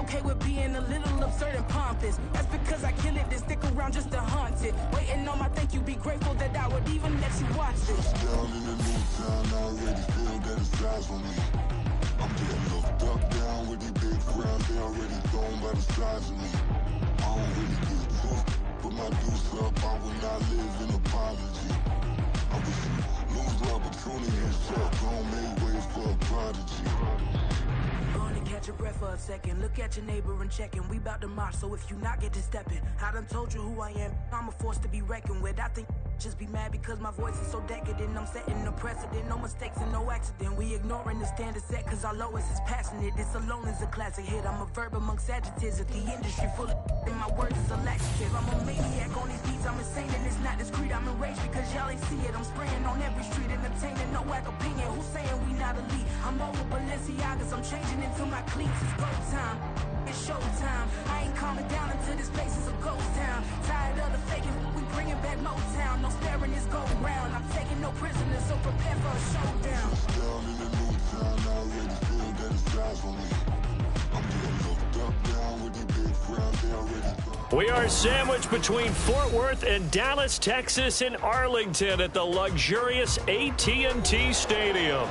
okay with being a little absurd and pompous. That's because I kill it, then stick around just to haunt it. Waiting on my thank you, be grateful that I would even let you watch this. Down in the new town, I already feel that it's eyes on me. I'm getting looked up, down with these big crowds, they already thrown by the size of me. I don't really give a fuck, put my deuce up, I will not live in apology. I wish you lose the opportunity and shut, don't make way for a prodigy. Catch your breath for a second. Look at your neighbor and checking. We bout to march, so if you not get to stepping, I done told you who I am. I'm a force to be reckoned with. I think just be mad because my voice is so decadent. I'm setting a precedent, no mistakes and no accident. We ignoring the standard set cause our lowest is passionate. This alone is a classic hit. I'm a verb amongst adjectives. If the industry full of and my words is a laxative. I'm a maniac on these beats. I'm insane and it's not discreet. I'm enraged because y'all ain't see it. I'm spraying on every street, entertaining, no whack opinion. Who's saying we not elite? I'm over Balenciagas. I'm changing into my cleats. It's go time. It's showtime. I ain't calming down until this place is a ghost town. Tired of the faking, we bringing back Motown. No sparing this go round. I'm taking no prisoners, so prepare for a showdown. Down in the new town, I already feel that it's eyes on me. I'm getting looked up, down with these big crowds, they already thrown. We are sandwiched between Fort Worth and Dallas, Texas, and Arlington at the luxurious AT&T Stadium.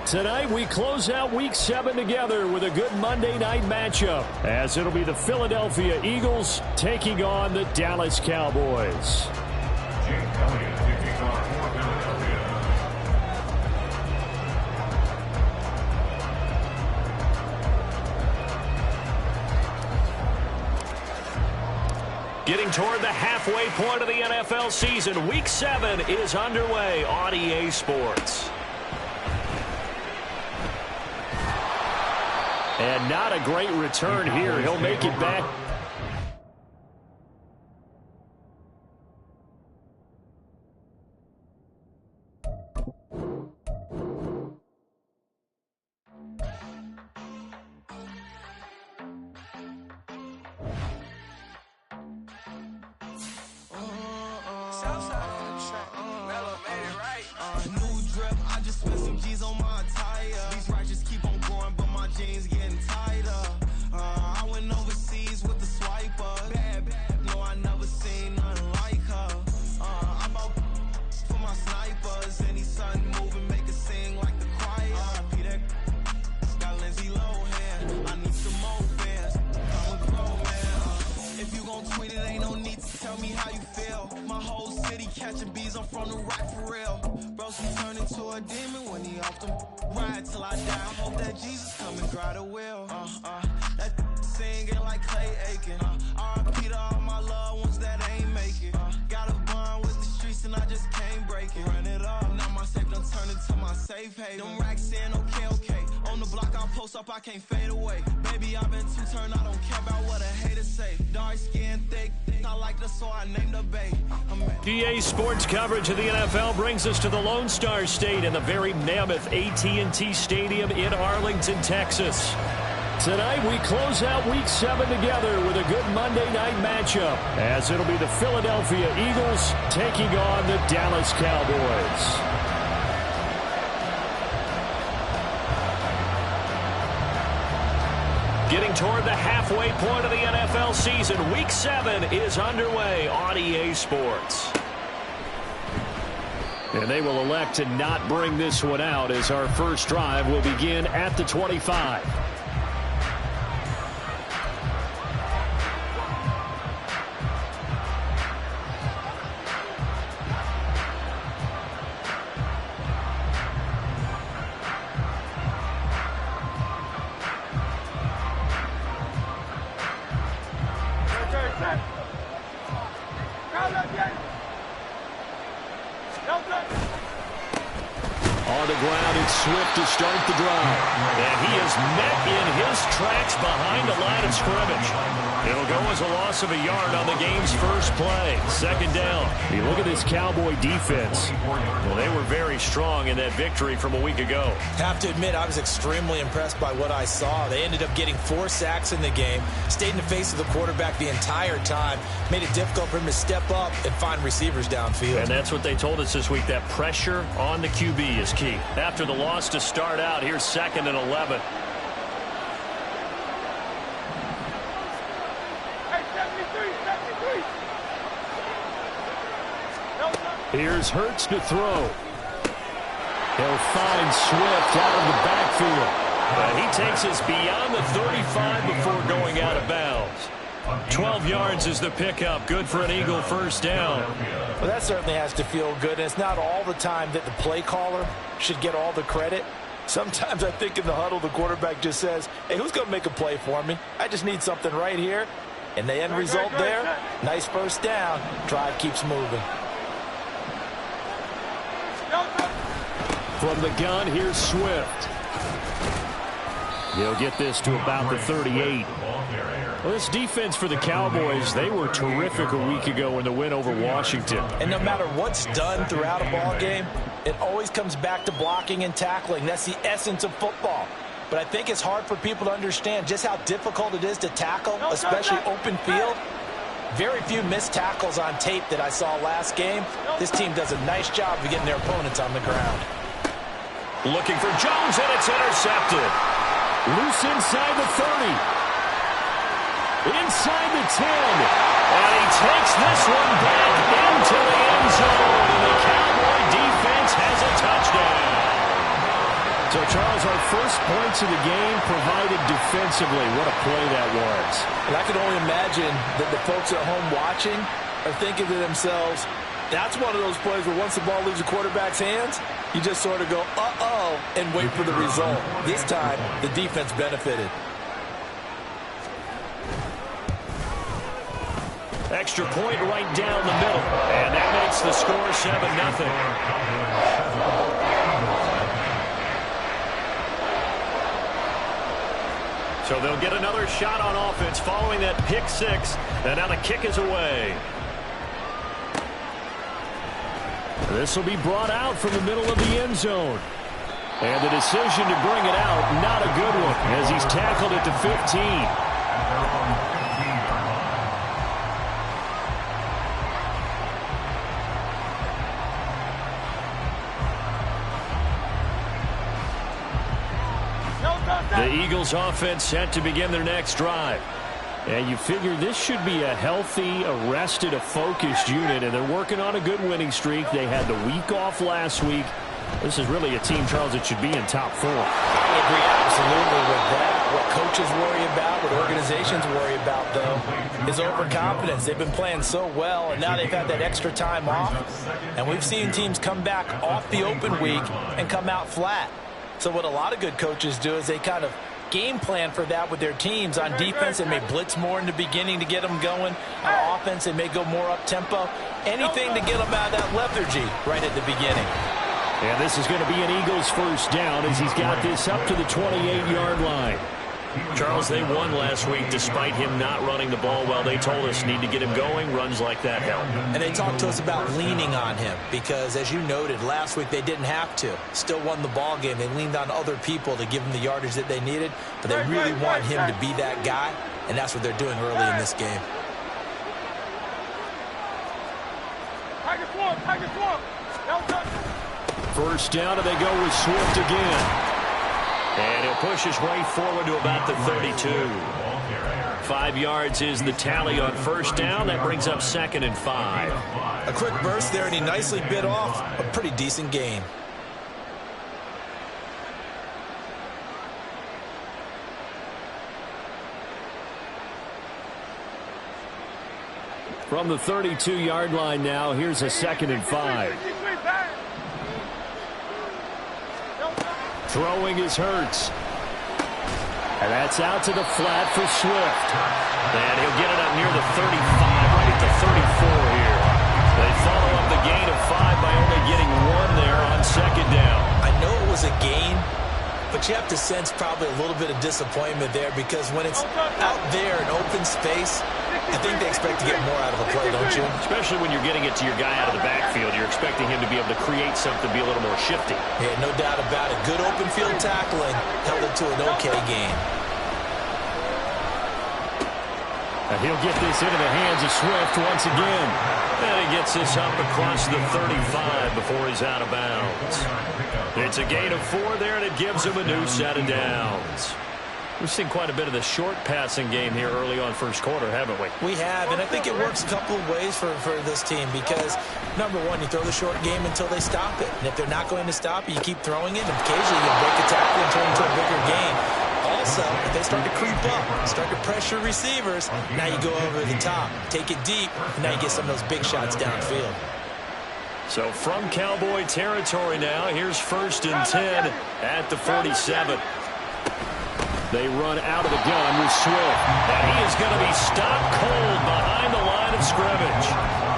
Tonight, we close out Week 7 together with a good Monday night matchup, as it'll be the Philadelphia Eagles taking on the Dallas Cowboys. Getting toward the halfway point of the NFL season, Week 7 is underway on EA Sports. And not a great return here. He'll make it back. New drip, I just spent some G's on my attire. These righteous keep on going, but my jeans getting tighter. I went overseas with the swiper. Bad, no, I never seen nothing like her. I bought for my snipers. Any son moving, make it sing like the choir. Peter got Lindsay Lohan. I need some more fans. I'm a grown man. If you gon' tweet it, ain't no need to tell me how you feel. My whole city catching bees, I'm from the rock for real. Bro, she turned into a demon when he off them. Ride till I die. I hope that Jesus come and grab the wheel. That singing like Clay Aiken. R.I.P. to all my loved ones that ain't make it. Got a bond with the streets and I just can't break it. Run it up, now my safe done turned into my safe haven. Them racks in, okay. On the block, I'll post up, I can't fade away. Baby, I've been too turned, I don't care about what a hater say. Dark skin, thick, I like the so I named the bay. EA Sports coverage of the NFL brings us to the Lone Star State in the very mammoth AT&T Stadium in Arlington, Texas. Tonight, we close out Week 7 together with a good Monday night matchup, as it'll be the Philadelphia Eagles taking on the Dallas Cowboys. Getting toward the halfway point of the NFL season, Week 7 is underway on EA Sports. And they will elect to not bring this one out, as our first drive will begin at the 25. On the ground, it's Swift to start the drive. And he is met in his tracks behind the line of scrimmage. It'll go as a loss of a yard on the game's first play. Second down. You look at this Cowboy defense. Well, they were very strong in that victory from a week ago. Have to admit, I was extremely impressed by what I saw. They ended up getting 4 sacks in the game, stayed in the face of the quarterback the entire time, made it difficult for him to step up and find receivers downfield. And that's what they told us this week, that pressure on the QB is key. After the loss to start out, here's 2nd and 11. Here's Hurts to throw. He'll find Swift out of the backfield. But he takes us beyond the 35 before going out of bounds. 12 yards is the pickup. Good for an Eagle first down. Well, that certainly has to feel good. And it's not all the time that the play caller should get all the credit. Sometimes I think in the huddle, the quarterback just says, hey, who's going to make a play for me? I just need something right here. And the end result there, nice first down. Drive keeps moving. From the gun, here's Swift. He'll get this to about the 38. Well, this defense for the Cowboys, they were terrific a week ago in the win over Washington. And no matter what's done throughout a ball game, it always comes back to blocking and tackling. That's the essence of football. But I think it's hard for people to understand just how difficult it is to tackle, especially open field. Very few missed tackles on tape that I saw last game. This team does a nice job of getting their opponents on the ground. Looking for Jones, and it's intercepted. Loose inside the 30. Inside the 10. And he takes this one back into the end zone. And the Cowboy defense has a touchdown. So, Charles, our first points of the game provided defensively. What a play that was. And I can only imagine that the folks at home watching are thinking to themselves, that's one of those plays where once the ball leaves the quarterback's hands, you just sort of go, uh-oh, and wait for the result. This time, the defense benefited. Extra point right down the middle. And that makes the score 7-0. So they'll get another shot on offense following that pick six. And now the kick is away. This will be brought out from the middle of the end zone. And the decision to bring it out, not a good one, as he's tackled at the 15. The Eagles offense set to begin their next drive. And you figure this should be a healthy, arrested, a focused unit, and they're working on a good winning streak. They had the week off last week. This is really a team, Charles, that should be in top 4. I agree absolutely with that. What coaches worry about, what organizations worry about, though, is overconfidence. They've been playing so well, and now they've had that extra time off. And we've seen teams come back off the open week and come out flat. So what a lot of good coaches do is they kind of game plan for that with their teams. On defense, they may blitz more in the beginning to get them going. On offense, they may go more up-tempo. Anything to get them out of that lethargy right at the beginning. And this is going to be an Eagles first down as he's got this up to the 28-yard line. Charles, they won last week despite him not running the ball well. They told us need to get him going. Runs like that help. And they talked to us about leaning on him because, as you noted, last week they didn't have to. Still won the ball game. They leaned on other people to give them the yardage that they needed. But they really want him to be that guy, and that's what they're doing early in this game. First down, and they go with Swift again. And he'll push his way forward to about the 32. 5 yards is the tally on first down. That brings up 2nd and 5. A quick burst there, and he nicely bit off a pretty decent gain. From the 32-yard line now, here's a 2nd and 5. Throwing is Hurts. And that's out to the flat for Swift. And he'll get it up near the 35, right at the 34 here. They follow up the gain of 5 by only getting 1 there on 2nd down. I know it was a gain, but you have to sense probably a little bit of disappointment there because when it's out there in open space, I think they expect to get more out of a play, don't you? Especially when you're getting it to your guy out of the backfield. You're expecting him to be able to create something, be a little more shifty. Yeah, no doubt about it. Good open field tackling held it to an okay gain. And he'll get this into the hands of Swift once again. And he gets this up across the 35 before he's out of bounds. It's a gain of 4 there, and it gives him a new set of downs. We've seen quite a bit of the short passing game here early on first quarter, haven't we? We have, and I think it works a couple of ways for this team because, number one, you throw the short game until they stop it. And if they're not going to stop it, you keep throwing it, and occasionally you break a tackle and turn it into a bigger game. Also, if they start to creep up, start to pressure receivers, now you go over the top, take it deep, and now you get some of those big shots downfield. So from Cowboy territory now, here's 1st and 10 at the 47. They run out of the gun with Swift. And he is going to be stopped cold behind the line of scrimmage.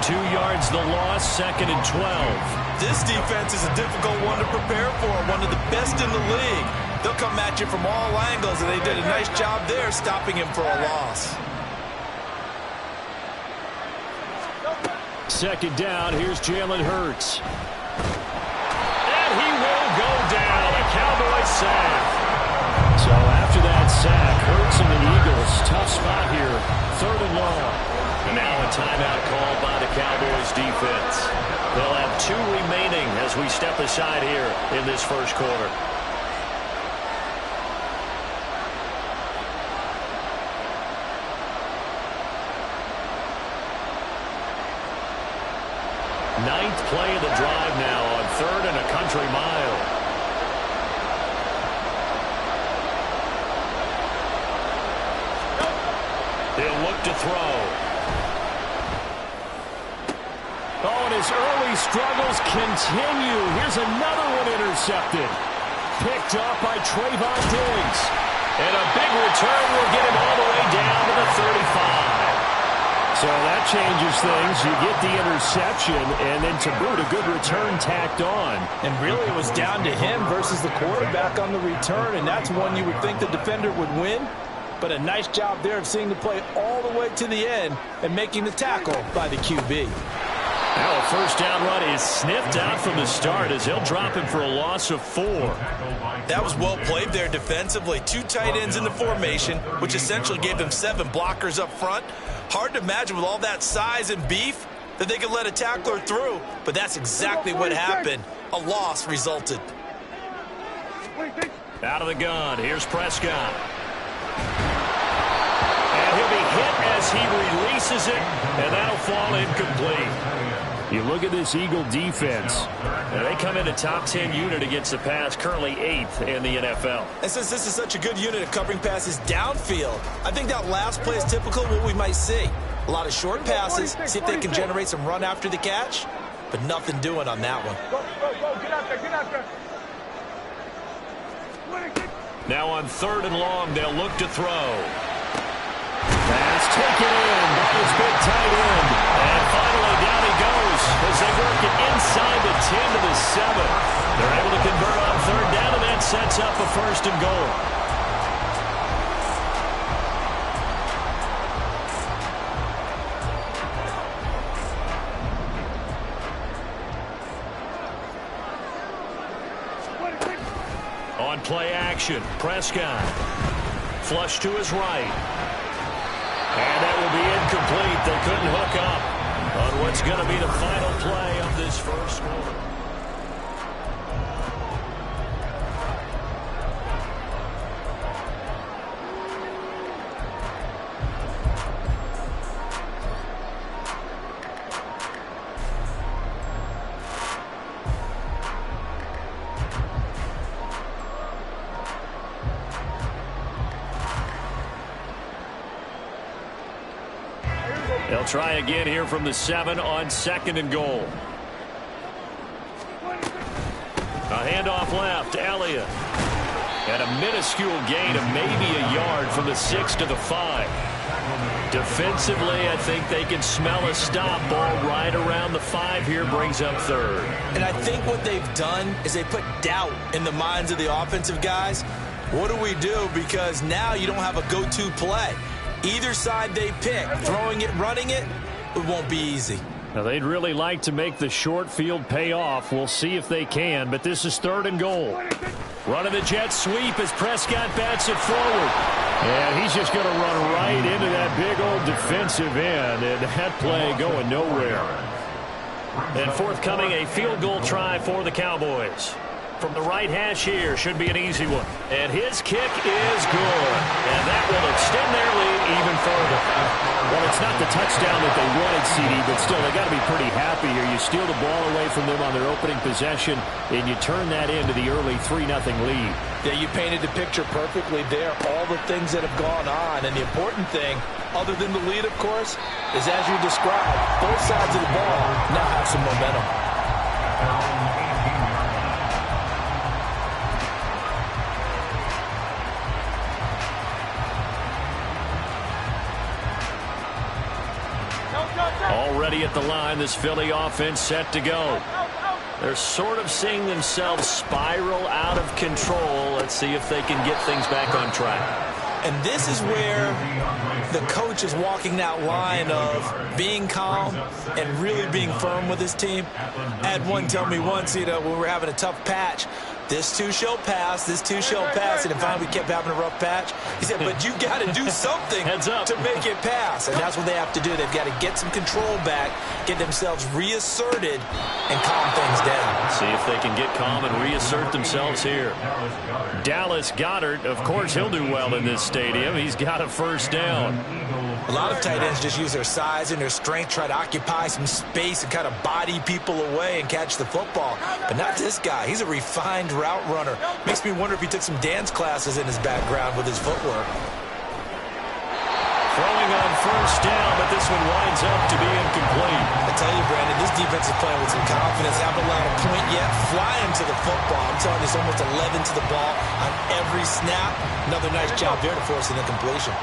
2 yards the loss, 2nd and 12. This defense is a difficult one to prepare for, one of the best in the league. They'll come at you from all angles, and they did a nice job there stopping him for a loss. 2nd down, here's Jalen Hurts. And he will go down, a Cowboy sack. So after that sack, Hurts and the Eagles, tough spot here, 3rd and long. And now a timeout called by the Cowboys defense. They'll have 2 remaining as we step aside here in this first quarter. Ninth play of the drive now on 3rd and a country mile. They'll look to throw. Oh, and his early struggles continue. Here's another one intercepted. Picked up by Trayvon Diggs. And a big return will get him all the way down to the 35. So that changes things. You get the interception, and then to boot, a good return tacked on. And really it was down to him versus the quarterback on the return, and that's one you would think the defender would win. But a nice job there of seeing the play all the way to the end and making the tackle by the QB. Now a first down run is sniffed out from the start as they'll drop him for a loss of 4. That was well played there defensively. 2 tight ends in the formation, which essentially gave them 7 blockers up front. Hard to imagine with all that size and beef that they could let a tackler through, but that's exactly what happened. A loss resulted. Out of the gun, here's Prescott. And he'll be hit as he releases it, and that'll fall incomplete. You look at this Eagle defense. Now they come in a top 10 unit against the pass, currently 8th in the NFL. And since this is such a good unit of covering passes downfield, I think that last play is typical of what we might see. A lot of short passes, see if they can generate some run after the catch, but nothing doing on that one. Go, get out there, get out there. Now on 3rd and long, they'll look to throw. Pass taken in by his big tight end. And finally down he goes as they work it inside the 10 to the 7. They're able to convert on 3rd down, and that sets up a 1st and goal. On play action, Prescott. Flush to his right. And that will be incomplete. They couldn't hook up on what's going to be the final play of this first quarter. They'll try again here from the 7 on 2nd and goal. A handoff left, Elliott. And a minuscule gain of maybe a yard from the 6 to the 5. Defensively, I think they can smell a stop. Ball right around the 5 here, brings up 3rd. And I think what they've done is they put doubt in the minds of the offensive guys. What do we do? Because now you don't have a go-to play. Either side they pick, throwing it, running it, it won't be easy. Now, they'd really like to make the short field pay off. We'll see if they can, but this is 3rd and goal. Running the jet sweep as Prescott bats it forward. And he's just going to run right into that big old defensive end, and that play going nowhere. And forthcoming, a field goal try for the Cowboys. From the right hash here, should be an easy one. And his kick is good. And that will extend their lead even further. Well, it's not the touchdown that they wanted, CD, but still, they got to be pretty happy here. You steal the ball away from them on their opening possession, and you turn that into the early 3-0 lead. Yeah, you painted the picture perfectly there. All the things that have gone on. And the important thing, other than the lead, of course, is as you described, both sides of the ball now have some momentum. Already at the line, this Philly offense set to go. They're sort of seeing themselves spiral out of control. Let's see if they can get things back on track. And this is where the coach is walking that line of being calm and really being firm with his team. I had one tell me once, when we were having a tough patch, this too shall pass, this too shall pass, and finally we kept having a rough patch. He said, but you got to do something to make it pass, and that's what they have to do. They've got to get some control back, get themselves reasserted, and calm things down. See if they can get calm and reassert themselves here. Dallas Goedert, of course, he'll do well in this stadium. He's got a first down. A lot of tight ends just use their size and their strength, try to occupy some space and kind of body people away and catch the football. But not this guy. He's a refined route runner. Makes me wonder if he took some dance classes in his background with his footwork. Throwing on first down, but this one winds up to be incomplete. I tell you, Brandon, this defense is playing with some confidence. Haven't allowed a point yet. Flying to the football. I'm telling you, it's almost 11 to the ball on every snap. Another nice job there to force an incompletion.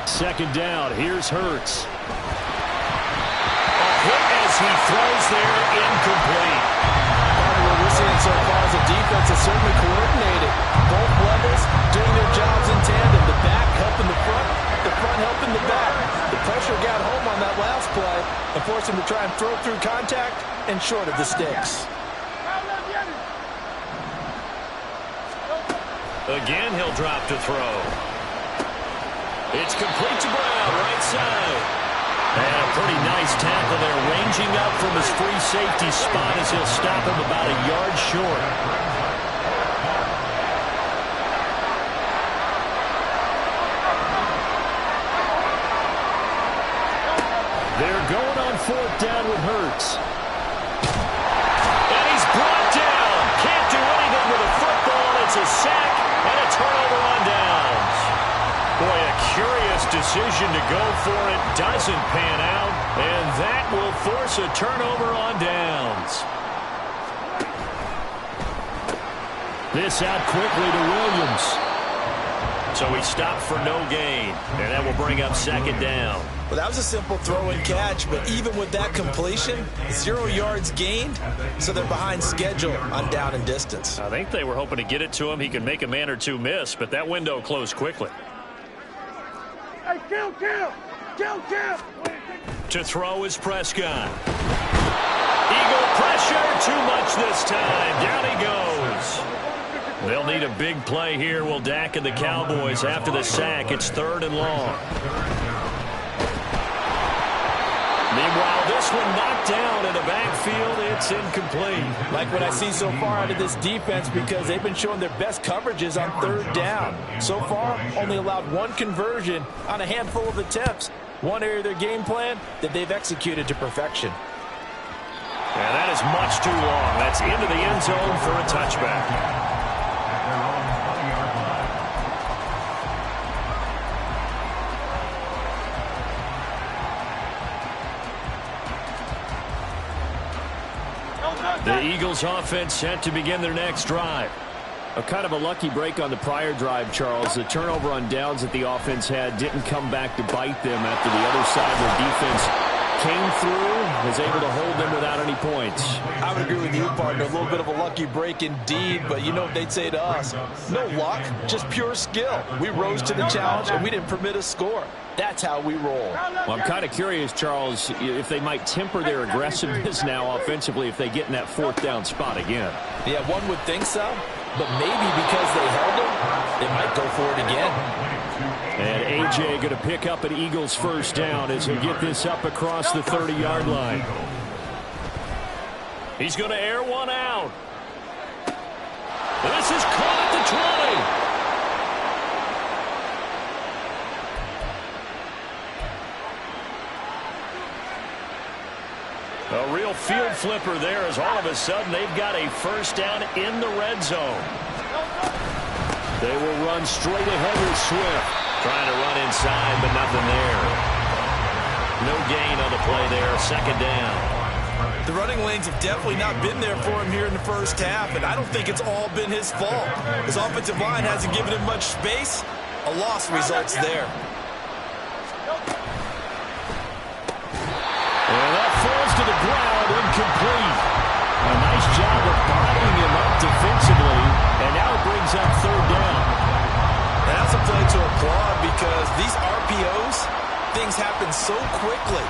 Second down, here's Hurts. A hit as he throws there, incomplete. What we're seeing so far is the defense is certainly coordinated. Both levels doing their jobs in tandem. The back helping the front helping the back. The pressure got home on that last play and forced him to try and throw through contact and short of the sticks. Again, he'll drop to throw. It's complete to Brown, right side. And a pretty nice tackle there, ranging up from his free safety spot as he'll stop him about a yard short. They're going on fourth down with Hurts. And he's brought down. Can't do anything with a football. It's a sack and a turnover on downs. Boy, a curious decision to go for it. Doesn't pan out. And that will force a turnover on downs. This out quickly to Williams. So he stopped for no gain. And that will bring up second down. Well, that was a simple throw and catch, but even with that completion, 0 yards gained, so they're behind schedule on down and distance. I think they were hoping to get it to him. He could make a man or two miss, but that window closed quickly. Hey, kill! To throw is Prescott. Eagle pressure, too much this time. Down he goes. They'll need a big play here, will Dak and the Cowboys. After the sack, it's 3rd and long. Meanwhile, this one knocked down in the backfield. It's incomplete. Like what I see so far out of this defense, because they've been showing their best coverages on 3rd down. So far, only allowed 1 conversion on a handful of attempts. One area of their game plan that they've executed to perfection. And that is much too long. That's into the end zone for a touchback. The Eagles offense set to begin their next drive. A kind of a lucky break on the prior drive, Charles. The turnover on downs that the offense had didn't come back to bite them after the other side of the defense came through, was able to hold them without any points. I would agree with you, partner. A little bit of a lucky break indeed, but you know what they'd say to us? No luck, just pure skill. We rose to the challenge, and we didn't permit a score. That's how we roll. Well, I'm kind of curious, Charles, if they might temper their aggressiveness now offensively if they get in that 4th down spot again. Yeah, one would think so, but maybe because they held them, they might go for it again. And A.J. going to pick up an Eagles first down as he'll get this up across the 30-yard line. He's going to air one out. This is caught at the 20. A real field flipper there as all of a sudden they've got a first down in the red zone. They will run straight ahead with Swift. Trying to run inside, but nothing there. No gain on the play there. Second down. The running lanes have definitely not been there for him here in the first half, and I don't think it's all been his fault. His offensive line hasn't given him much space. A loss results there. And that falls to the ground, incomplete. A nice job of bodying him up defensively, and now it brings up third down. That's a play to applaud because these RPOs, things happen so quickly.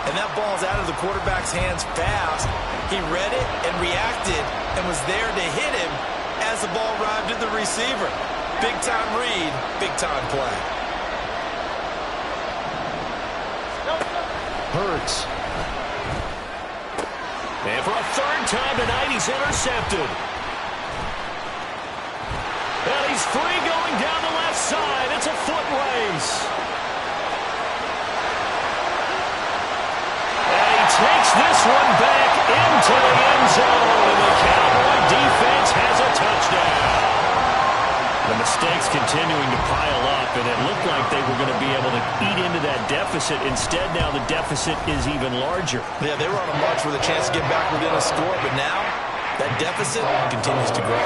And that ball's out of the quarterback's hands fast. He read it and reacted and was there to hit him as the ball arrived at the receiver. Big-time read, big-time play. Hurts. And for a third time tonight, he's intercepted. And he's free going down the left side. It's a foot race. Takes this one back into the end zone, and the Cowboy defense has a touchdown. The mistakes continuing to pile up, and it looked like they were going to be able to eat into that deficit. Instead, now the deficit is even larger. Yeah, they were on a march with a chance to get back within a score, but now that deficit continues to grow.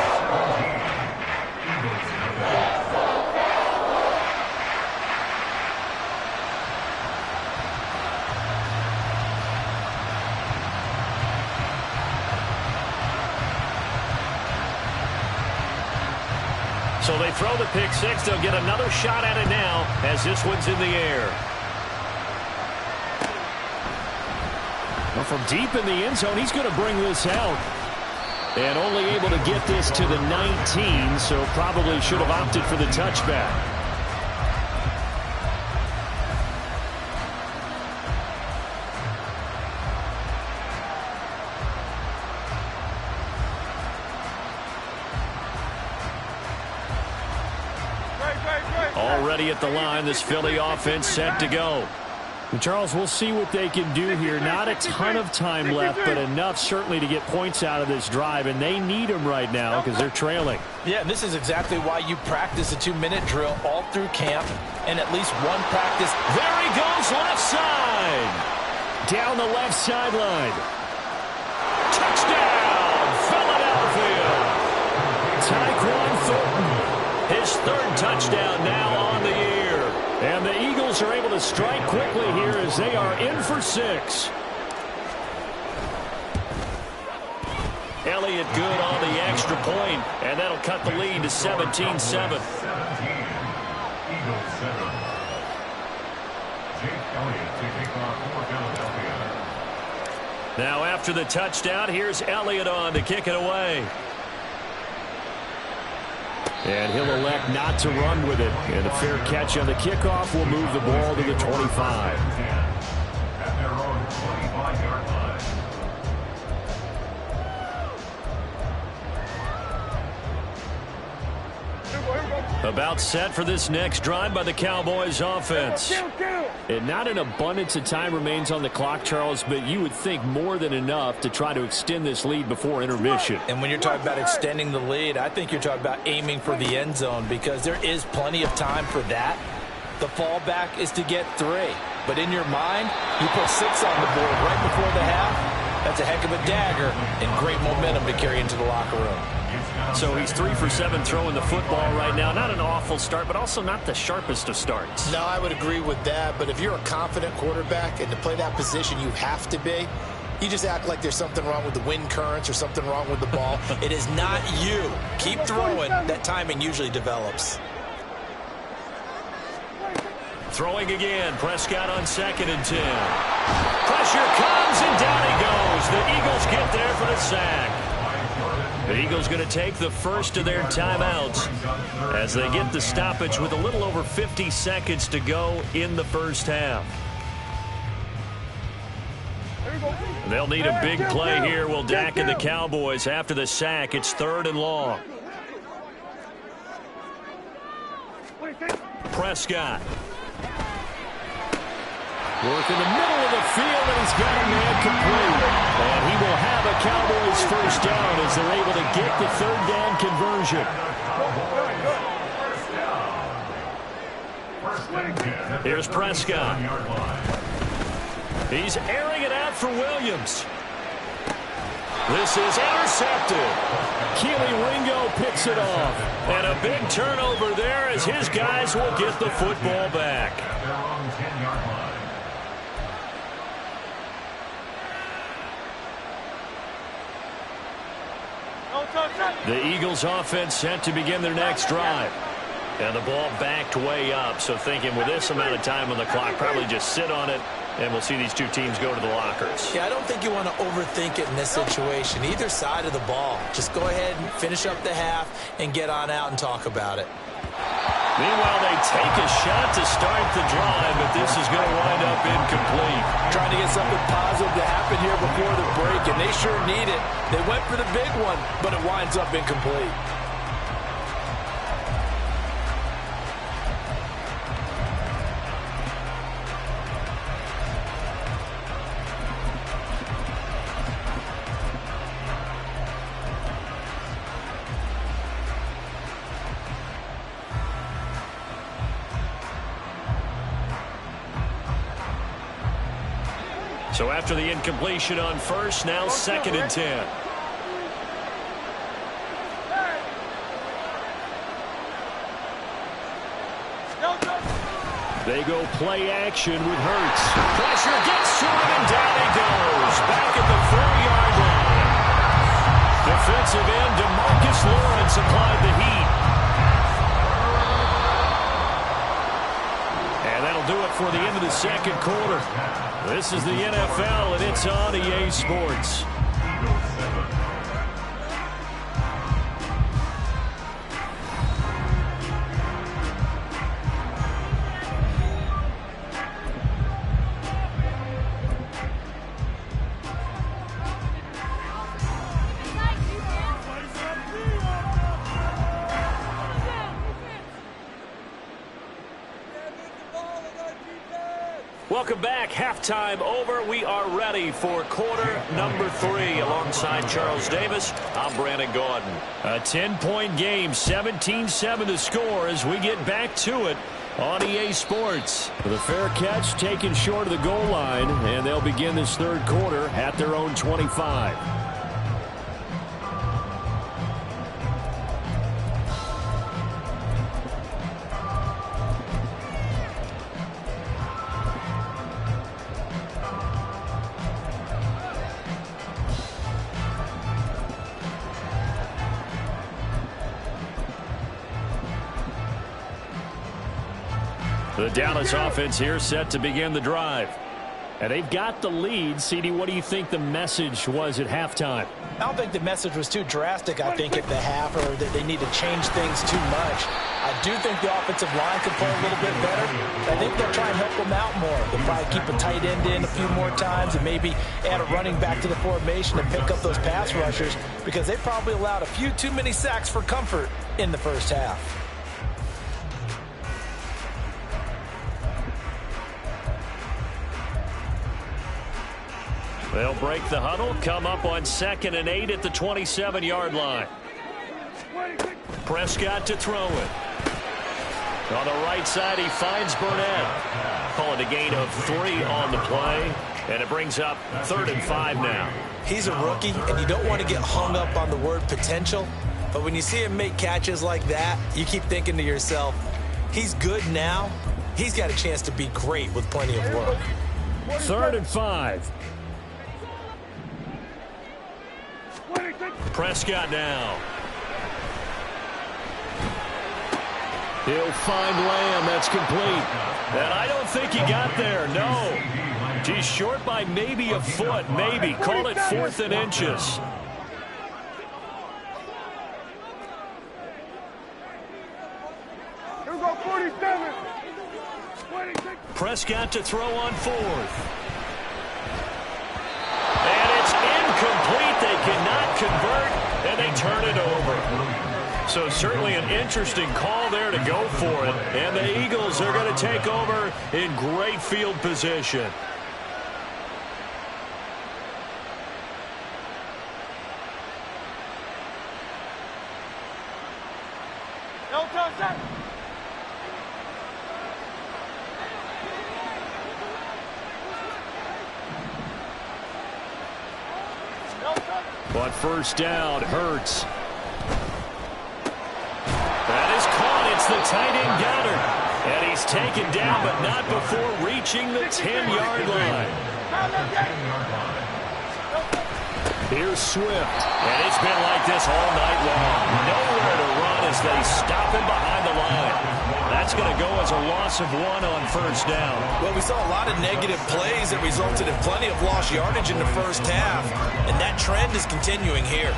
So they throw the pick six. They'll get another shot at it now as this one's in the air. Well, from deep in the end zone, he's going to bring this out. And only able to get this to the 19, so probably should have opted for the touchback. Already at the line, this Philly offense set to go. And Charles, we'll see what they can do here. Not a ton of time left, but enough certainly to get points out of this drive, and they need them right now because they're trailing. Yeah, and this is exactly why you practice a 2-minute drill all through camp and at least one practice. There he goes, left side. Down the left sideline. Touchdown, Philadelphia. Tyquan Thornton, his third touchdown now on the year. And the Eagles are able to strike quickly here as they are in for 6. Elliott good on the extra point, and that'll cut the lead to 17-7. Now after the touchdown, here's Elliott on to kick it away. And he'll elect not to run with it. And a fair catch on the kickoff will move the ball to the 25. About set for this next drive by the Cowboys offense. And not an abundance of time remains on the clock, Charles, but you would think more than enough to try to extend this lead before intermission. And when you're talking about extending the lead, I think you're talking about aiming for the end zone because there is plenty of time for that. The fallback is to get 3. But in your mind, you put 6 on the board right before the half. That's a heck of a dagger and great momentum to carry into the locker room. So he's 3 for 7 throwing the football right now. Not an awful start, but also not the sharpest of starts. No, I would agree with that. But if you're a confident quarterback and to play that position you have to be, you just act like there's something wrong with the wind currents or something wrong with the ball. It is not you. Keep throwing. That timing usually develops. Throwing again. Prescott on 2nd and 10. Pressure comes, and down he goes. The Eagles get there for the sack. The Eagles going to take the first of their timeouts as they get the stoppage with a little over 50 seconds to go in the first half. They'll need a big play here. Will Dak and the Cowboys after the sack. It's 3rd and long. Prescott. Work in the middle of the field, and he's got a man complete. And he will have a Cowboys first down as they're able to get the 3rd down conversion. Here's Prescott. He's airing it out for Williams. This is intercepted. Keely Ringo picks it off. And a big turnover there as his guys will get the football back. The Eagles offense set to begin their next drive. And the ball backed way up. So thinking with this amount of time on the clock, probably just sit on it. And we'll see these two teams go to the lockers. Yeah, I don't think you want to overthink it in this situation. Either side of the ball. Just go ahead and finish up the half and get on out and talk about it. Meanwhile, they take a shot to start the drive, but this is going to wind up incomplete. Trying to get something positive to happen here before the break, and they sure need it. They went for the big one, but it winds up incomplete. So after the incompletion on first, now 2nd and 10. They go play action with Hurts. Pressure gets to him, and down he goes. Back at the 4-yard line. Defensive end DeMarcus Lawrence applied the heat. And that'll do it for the end of the 2nd quarter. This is the NFL, and it's on EA Sports. Welcome back. Halftime over. We are ready for quarter number 3. Alongside Charles Davis, I'm Brandon Gaudin. A 10-point game, 17-7 to score as we get back to it on EA Sports. The fair catch taken short of the goal line, and they'll begin this 3rd quarter at their own 25. The Dallas offense here set to begin the drive. And they've got the lead. CD, what do you think the message was at halftime? I don't think the message was too drastic, I think, at the half, or that they need to change things too much. I do think the offensive line could play a little bit better. I think they'll try and help them out more. They'll probably keep a tight end in a few more times and maybe add a running back to the formation and pick up those pass rushers, because they probably allowed a few too many sacks for comfort in the first half. They'll break the huddle, come up on 2nd and 8 at the 27-yard line. Prescott to throw it. On the right side, he finds Burnett. Call it a gain of 3 on the play, and it brings up 3rd and 5 now. He's a rookie, and you don't want to get hung up on the word potential, but when you see him make catches like that, you keep thinking to yourself, he's good now. He's got a chance to be great with plenty of work. 3rd and 5. Prescott now. He'll find Lamb. That's complete. And I don't think he got there. No. He's short by maybe a foot. Maybe. Call it 4th and inches. Here we go, 47. Prescott to throw on 4th. incomplete. They cannot convert, and they turn it over. So certainly an interesting call there to go for it. And the Eagles are going to take over in great field position. But first down, Hurts. That is caught. It's the tight end Goddard. And he's taken down, but not before reaching the 10-yard line. Here's Swift. And it's been like this all night long. Nowhere to run as they stop him behind the line. That's going to go as a loss of 1 on first down. Well, we saw a lot of negative plays that resulted in plenty of lost yardage in the first half, and that trend is continuing here.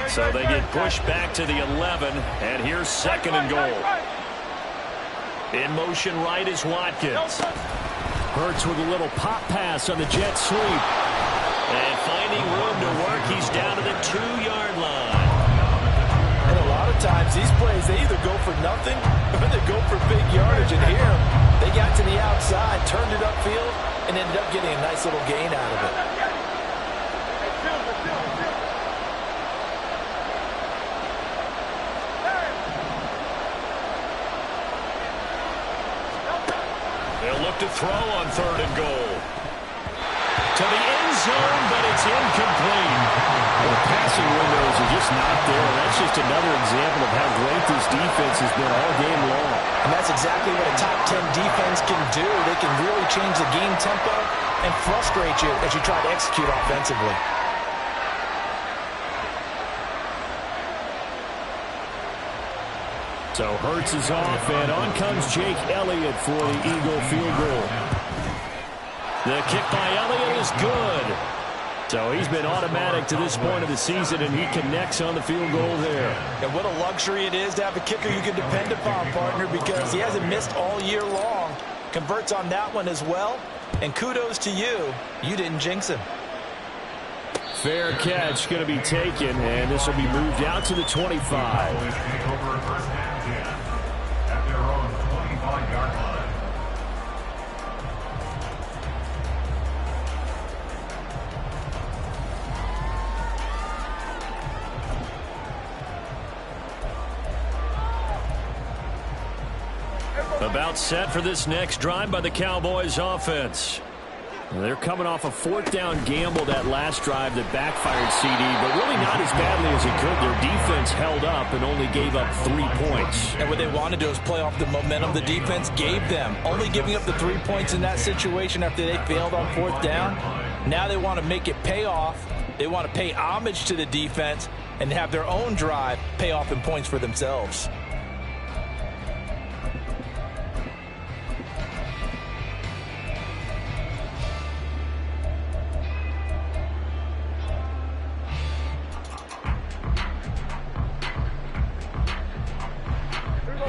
So they get pushed back to the 11, and here's second and goal. In motion right is Watkins. Hurts with a little pop pass on the jet sweep. And finding room to work, he's down to the 2-yard line. And a lot of times, these plays, they either go for nothing or they go for big yardage. And here, they got to the outside, turned it upfield, and ended up getting a nice little gain out of it. They'll look to throw on third and goal. To the end zone, but it's incomplete. The passing windows are just not there. That's just another example of how great this defense has been all game long. And that's exactly what a top 10 defense can do. They can really change the game tempo and frustrate you as you try to execute offensively. So Hurts is off, and on comes Jake Elliott for the Eagle field goal. The kick by Elliott is good. So he's been automatic to this point of the season, and he connects on the field goal there. And what a luxury it is to have a kicker you can depend upon, partner, because he hasn't missed all year long. Converts on that one as well. And kudos to you. You didn't jinx him. Fair catch going to be taken, and this will be moved out to the 25. About set for this next drive by the Cowboys offense. They're coming off a fourth down gamble that last drive that backfired CD, but really not as badly as it could. Their defense held up and only gave up 3 points. And what they want to do is play off the momentum the defense gave them. Only giving up the 3 points in that situation after they failed on fourth down. Now they want to make it pay off. They want to pay homage to the defense and have their own drive pay off in points for themselves.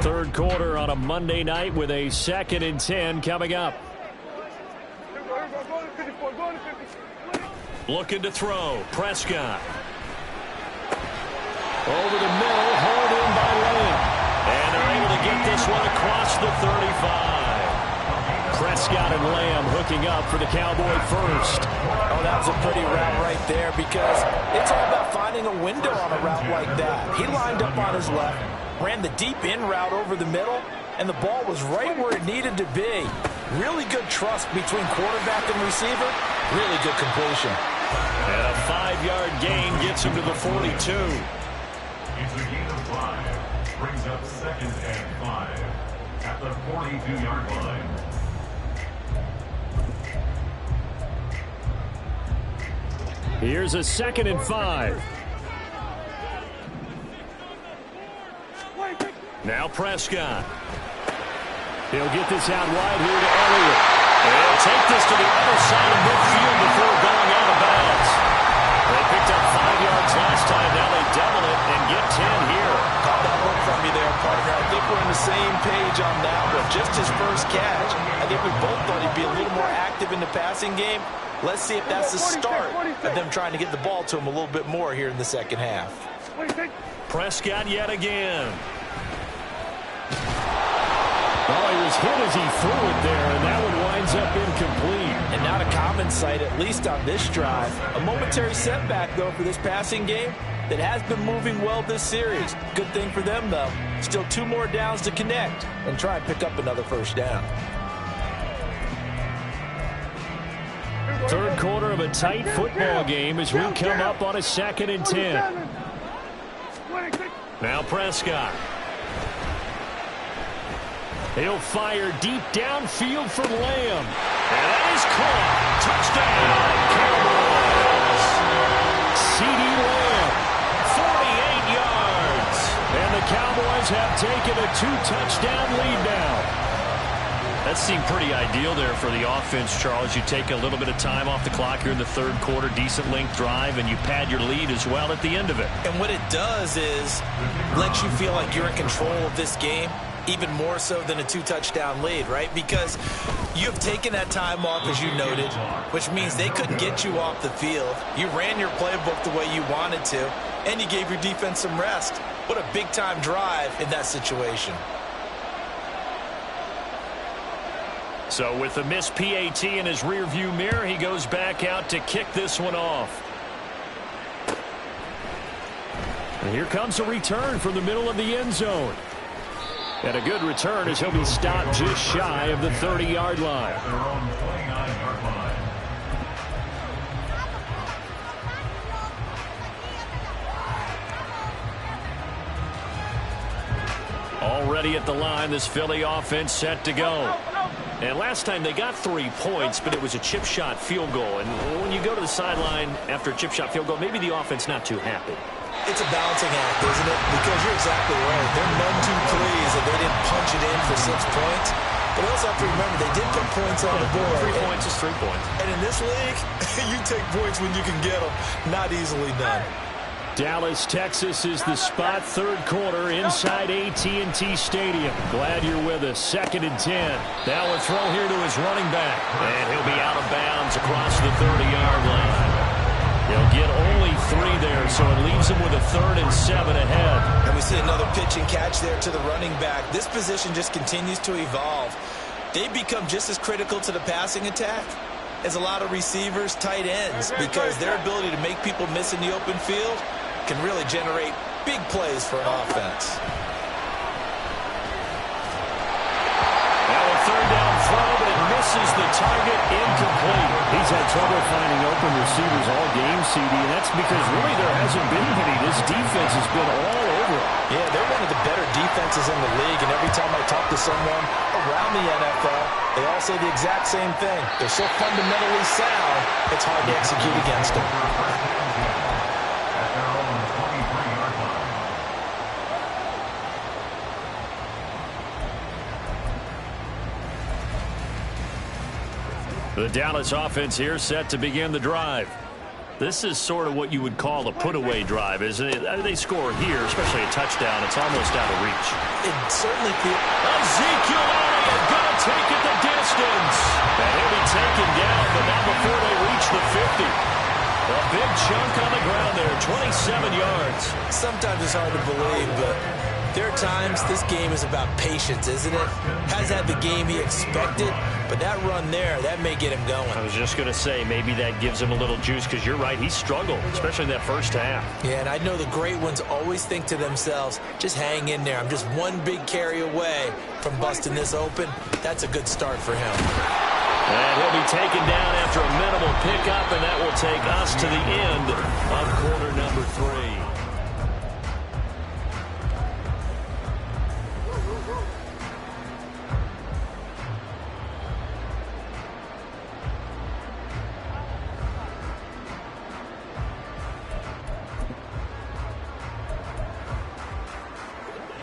Third quarter on a Monday night with a 2nd and 10 coming up. Looking to throw. Prescott. Over the middle, hauled in by Lamb. And they're able to get this one across the 35. Prescott and Lamb hooking up for the Cowboy first. Oh, that was a pretty route right there because it's all about finding a window on a route like that. He lined up on his left, ran the deep in route over the middle, and the ball was right where it needed to be. Really good trust between quarterback and receiver. Really good completion. And a 5-yard gain gets him to the 42. It's a gain of 5. Brings up 2nd and 5 at the 42-yard line. Here's a 2nd and 5. Now Prescott. He'll get this out wide here to Elliott. And he'll take this to the other side of midfield before going out of bounds. They picked up 5 yards last time. Now they double it and get 10 here. Caught that look from you there, partner. I think we're in a the same page on that one. Just his first catch. I think we both thought he'd be a little more active in the passing game. Let's see if that's the start of them trying to get the ball to him a little bit more here in the second half. Prescott yet again. Oh, he was hit as he threw it there, and that one winds up incomplete. And not a common sight, at least on this drive. A momentary setback, though, for this passing game that has been moving well this series. Good thing for them, though. Still 2 more downs to connect and try and pick up another first down. Third quarter of a tight football game as we come up on a 2nd and 10. Now Prescott. He'll fire deep downfield for Lamb. And that is caught. Touchdown, Cowboys. C.D. Lamb, 48 yards. And the Cowboys have taken a 2-touchdown lead now. That seemed pretty ideal there for the offense, Charles. You take a little bit of time off the clock here in the third quarter, decent length drive, and you pad your lead as well at the end of it. And what it does is lets you feel like you're in control of this game, even more so than a 2-touchdown lead, right? Because you have taken that time off, as you noted, which means they couldn't get you off the field. You ran your playbook the way you wanted to, and you gave your defense some rest. What a big-time drive in that situation. So with the missed PAT in his rearview mirror, he goes back out to kick this one off. And here comes a return from the middle of the end zone. And a good return as he'll be stopped just shy of the 30-yard line. Already at the line, this Philly offense set to go. And last time they got 3 points, but it was a chip shot field goal. And when you go to the sideline after a chip shot field goal, maybe the offense not too happy. It's a balancing act, isn't it? Because you're exactly right. They're none too pleased that they didn't punch it in for 6 points. But you also have to remember, they did put points on the board. 3 points is 3 points. And in this league, you take points when you can get them. Not easily done. Dallas, Texas is the spot, third quarter inside AT&T Stadium. Glad you're with us. 2nd and 10. Now a throw here to his running back. And he'll be out of bounds across the 30-yard line. He'll get only 3 there, so it leaves him with a 3rd and 7 ahead. And we see another pitch and catch there to the running back. This position just continues to evolve. They become just as critical to the passing attack as a lot of receivers, tight ends, because their ability to make people miss in the open field can really generate big plays for an offense. Now a 3rd down throw, but it misses the target, incomplete. He's had trouble finding open receivers all game, CD, and that's because really there hasn't been many. This defense has been all over it. Yeah, they're one of the better defenses in the league, and every time I talk to someone around the NFL, they all say the exact same thing. They're so fundamentally sound, it's hard to execute against them. The Dallas offense here set to begin the drive. This is sort of what you would call a put-away drive, isn't it? They score here, especially a touchdown. It's almost out of reach. It certainly feels... Ezekiel Elliott going to take it the distance. And he'll be taken down, but not before they reach the 50. A big chunk on the ground there, 27 yards. Sometimes it's hard to believe, but there are times this game is about patience, isn't it? Has had the game he expected, but that run there, that may get him going. I was just going to say, maybe that gives him a little juice, because you're right, he struggled, especially in that first half. Yeah, and I know the great ones always think to themselves, just hang in there. I'm just one big carry away from busting this open. That's a good start for him. And he'll be taken down after a minimal pickup, and that will take us to the end of quarter number 3.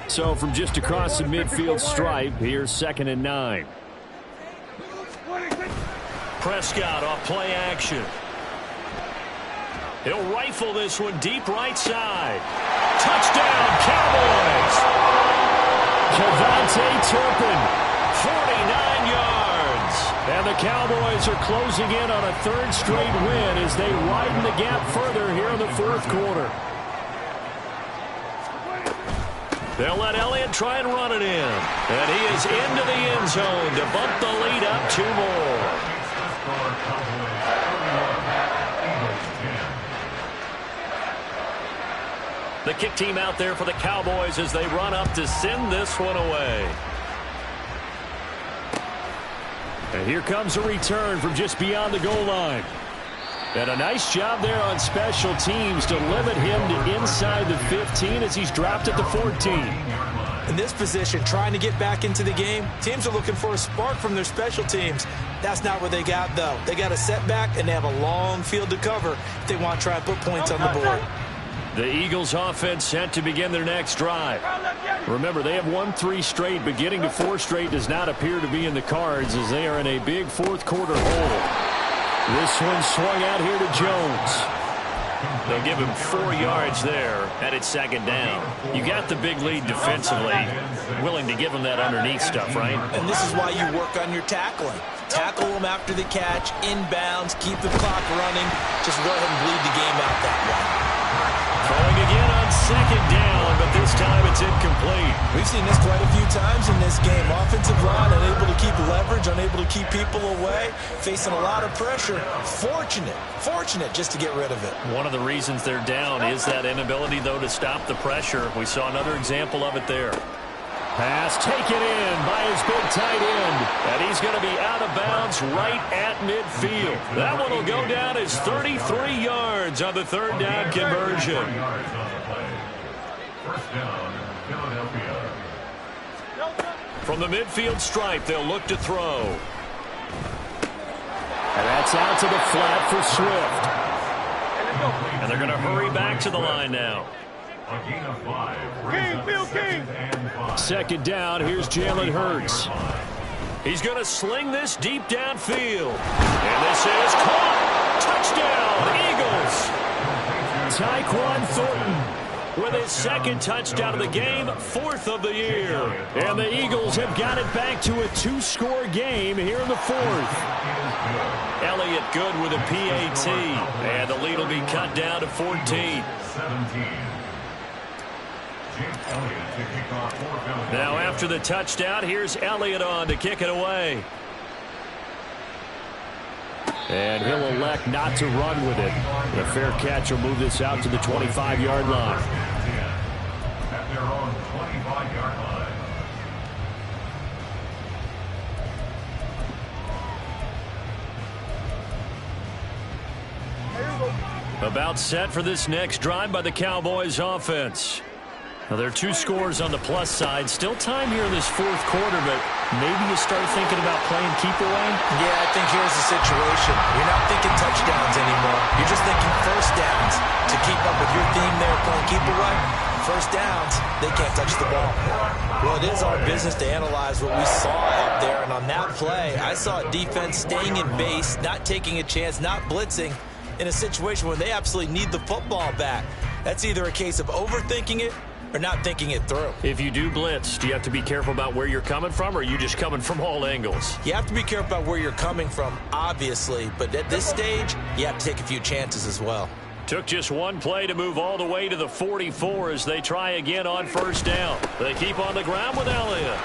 So from just across the midfield stripe, here's 2nd and 9. Prescott off play action. He'll rifle this one deep right side. Touchdown, Cowboys! Kevontae Turpin, 49 yards. And the Cowboys are closing in on a third straight win as they widen the gap further here in the fourth quarter. They'll let Elliott try and run it in. And he is into the end zone to bump the lead up 2 more. The kick team out there for the Cowboys as they run up to send this one away. And here comes a return from just beyond the goal line. And a nice job there on special teams to limit him to inside the 15 as he's dropped at the 14. In this position, trying to get back into the game, teams are looking for a spark from their special teams. That's not what they got, though. They got a setback, and they have a long field to cover if they want to try and put points on the board. The Eagles offense set to begin their next drive. Remember, they have won 3 straight, but getting to 4 straight does not appear to be in the cards as they are in a big fourth quarter hole. This one swung out here to Jones. They'll give him 4 yards there, and it's second down. You got the big lead defensively, willing to give him that underneath stuff, right? And this is why you work on your tackling. Tackle them after the catch, inbounds, keep the clock running. Just go ahead and bleed the game out that way. Throwing again on second down, but this time it's incomplete. We've seen this quite a few times in this game. Offensive line unable to keep leverage, unable to keep people away, facing a lot of pressure. Fortunate just to get rid of it. One of the reasons they're down is that inability, though, to stop the pressure. We saw another example of it there. Pass taken in by his big tight end. And he's going to be out of bounds right at midfield. That one will go down as 33 yards on the third down conversion. From the midfield stripe, they'll look to throw. And that's out to the flat for Swift. And they're going to hurry back to the line now. Second down, here's Jalen Hurts. He's going to sling this deep downfield. And this is caught. Touchdown, Eagles. Tyquan Thornton with his second touchdown of the game, 4th of the year. And the Eagles have got it back to a 2-score game here in the 4th. Elliott good with a PAT. And the lead will be cut down to 14. Now after the touchdown, here's Elliott on to kick it away. And he'll elect not to run with it. A fair catch will move this out to the 25-yard line. At their own 25-yard line. About set for this next drive by the Cowboys offense. Now, there are 2 scores on the plus side. Still time here in this fourth quarter, but maybe you start thinking about playing keep away? Yeah, I think here's the situation. You're not thinking touchdowns anymore. You're just thinking first downs. To keep up with your theme there, playing keep away, first downs, they can't touch the ball. Well, it is our business to analyze what we saw out there, and on that play, I saw a defense staying in base, not taking a chance, not blitzing, in a situation where they absolutely need the football back. That's either a case of overthinking it or not thinking it through. If you do blitz, do you have to be careful about where you're coming from, or are you just coming from all angles? You have to be careful about where you're coming from, obviously, but at this stage, you have to take a few chances as well. Took just one play to move all the way to the 44 as they try again on first down. They keep on the ground with Elliott.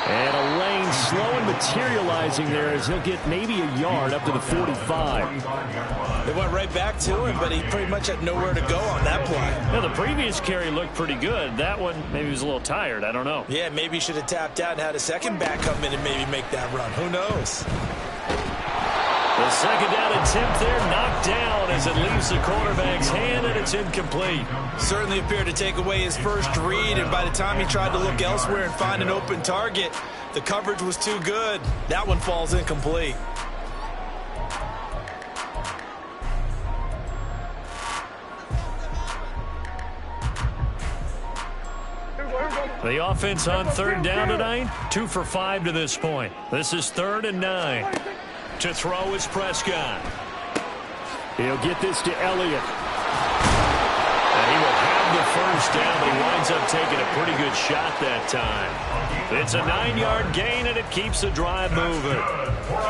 And a lane slow and materializing there as he'll get maybe a yard up to the 45. They went right back to him, but he pretty much had nowhere to go on that play. Yeah, the previous carry looked pretty good. That one, maybe he was a little tired. I don't know. Yeah, maybe he should have tapped out and had a second back come in and maybe make that run. Who knows? The second down attempt there knocked down as it leaves the quarterback's hand, and it's incomplete. Certainly appeared to take away his first read, and by the time he tried to look elsewhere and find an open target, the coverage was too good. That one falls incomplete. The offense on third down tonight, 2 for 5 to this point. This is 3rd and 9. To throw is Prescott. He'll get this to Elliott. And he will have the first down, but he winds up taking a pretty good shot that time. It's a 9-yard gain, and it keeps the drive moving.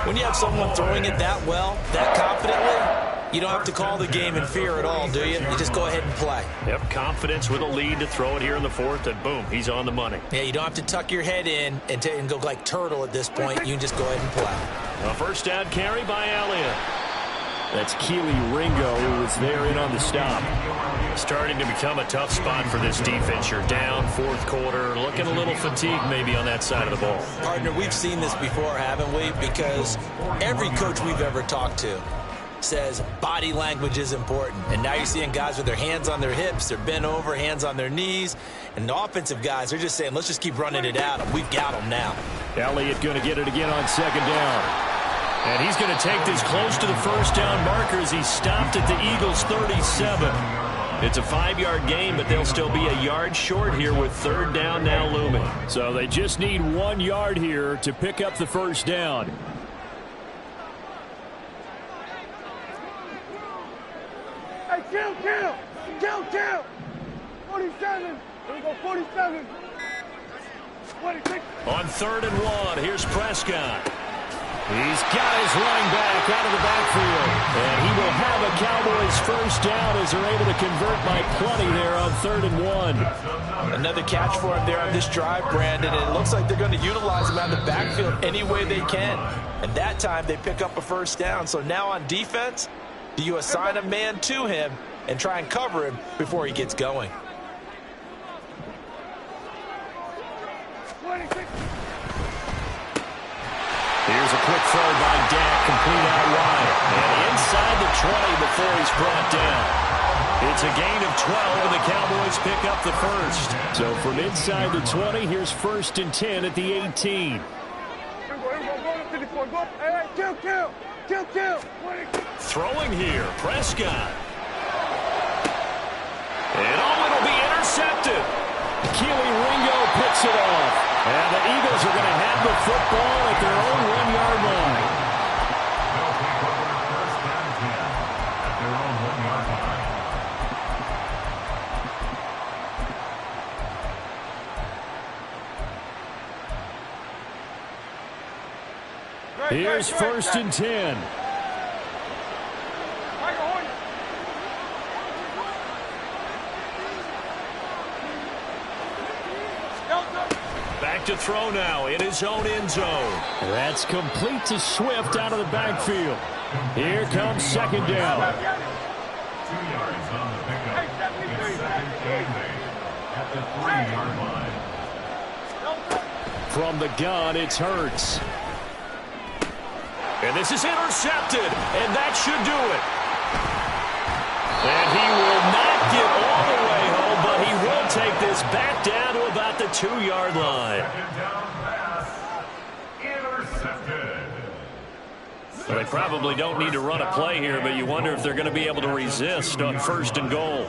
When you have someone throwing it that well, that confidently, you don't have to call the game in fear at all, do you? You just go ahead and play. Yep, confidence with a lead to throw it here in the fourth, and boom, he's on the money. Yeah, you don't have to tuck your head in and go like turtle at this point. You can just go ahead and play. A first down carry by Elliott. That's Keely Ringo, who was there in on the stop. Starting to become a tough spot for this defense. You're down fourth quarter, looking a little fatigued maybe on that side of the ball. Partner, we've seen this before, haven't we? Because every coach we've ever talked to says body language is important. And now you're seeing guys with their hands on their hips, they're bent over, hands on their knees. And the offensive guys are just saying, let's just keep running it out. We've got them now. Elliott going to get it again on second down. And he's going to take this close to the first down marker as he stopped at the Eagles' 37. It's a 5-yard gain, but they'll still be a yard short here with third down now looming. So they just need 1 yard here to pick up the first down. Hey, kill. 47. Here we go, 47. 26. On 3rd and 1, here's Prescott. He's got his running back out of the backfield. And he will have a Cowboys first down as they're able to convert by plenty there on 3rd and 1. Another catch for him there on this drive, Brandon. And it looks like they're going to utilize him out of the backfield any way they can. And that time they pick up a first down. So now on defense, do you assign a man to him and try and cover him before he gets going? 26. Here's a quick throw by Dak, complete out wide. And inside the 20 before he's brought down. It's a gain of 12, and the Cowboys pick up the first. So from inside the 20, here's 1st and 10 at the 18. Here we go, go. Hey, kill. 26. Throwing here, Prescott. And it'll be intercepted. Keely Ringo picks it off. And the Eagles are going to have the football at their own 1-yard line. They'll take over first and 10 at their own 1-yard line. Here's 1st and 10. Back to throw now in his own end zone. That's complete to Swift out of the backfield. Here comes second down. 2 yards on the pickup. Second and 8 at the 3-yard line. From the gun, it's Hurts. And this is intercepted, and that should do it. And he will not get all the way home, but he will take this back down to about the 2-yard line. Second down pass. Intercepted. Well, they probably don't need to run a play here, but you wonder if they're going to be able to resist on 1st and goal.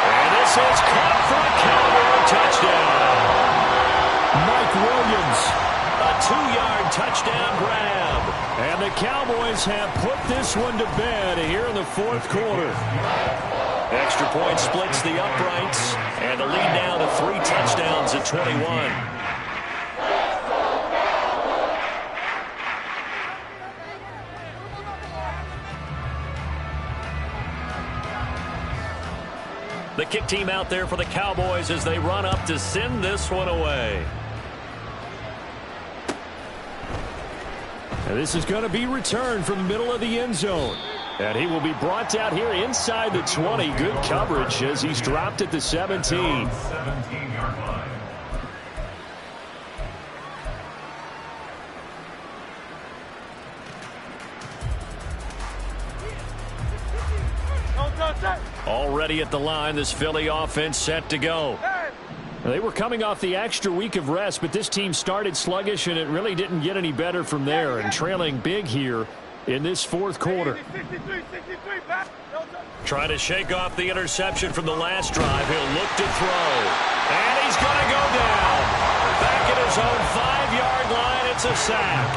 And this is caught for a Cowboy touchdown. Mike Williams. A 2-yard touchdown grab. And the Cowboys have put this one to bed here in the fourth quarter. Extra point splits the uprights, and the lead now to 3 touchdowns at 21. The kick team out there for the Cowboys as they run up to send this one away. And this is going to be returned from the middle of the end zone. And he will be brought out here inside the 20. Good coverage as he's dropped at the 17. 17-yard line. Already at the line, this Philly offense set to go. They were coming off the extra week of rest, but this team started sluggish, and it really didn't get any better from there, and trailing big here in this fourth quarter. Trying to shake off the interception from the last drive. He'll look to throw. And he's going to go down. Back at his own 5-yard line, it's a sack.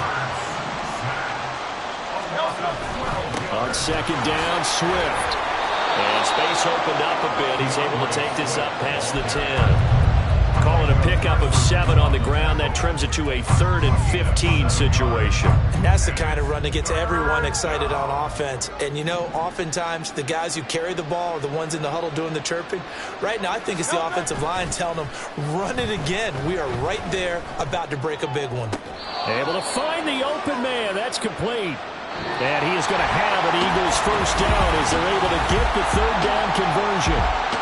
On second down, Swift. And space opened up a bit. He's able to take this up past the 10. Calling a pickup of 7 on the ground. That trims it to a 3rd and 15 situation. And that's the kind of run that gets everyone excited on offense. And, you know, oftentimes the guys who carry the ball are the ones in the huddle doing the chirping. Right now, I think it's the offensive line telling them, run it again. We are right there about to break a big one. Able to find the open man. That's complete. And he is going to have an Eagles first down as they're able to get the 3rd down conversion.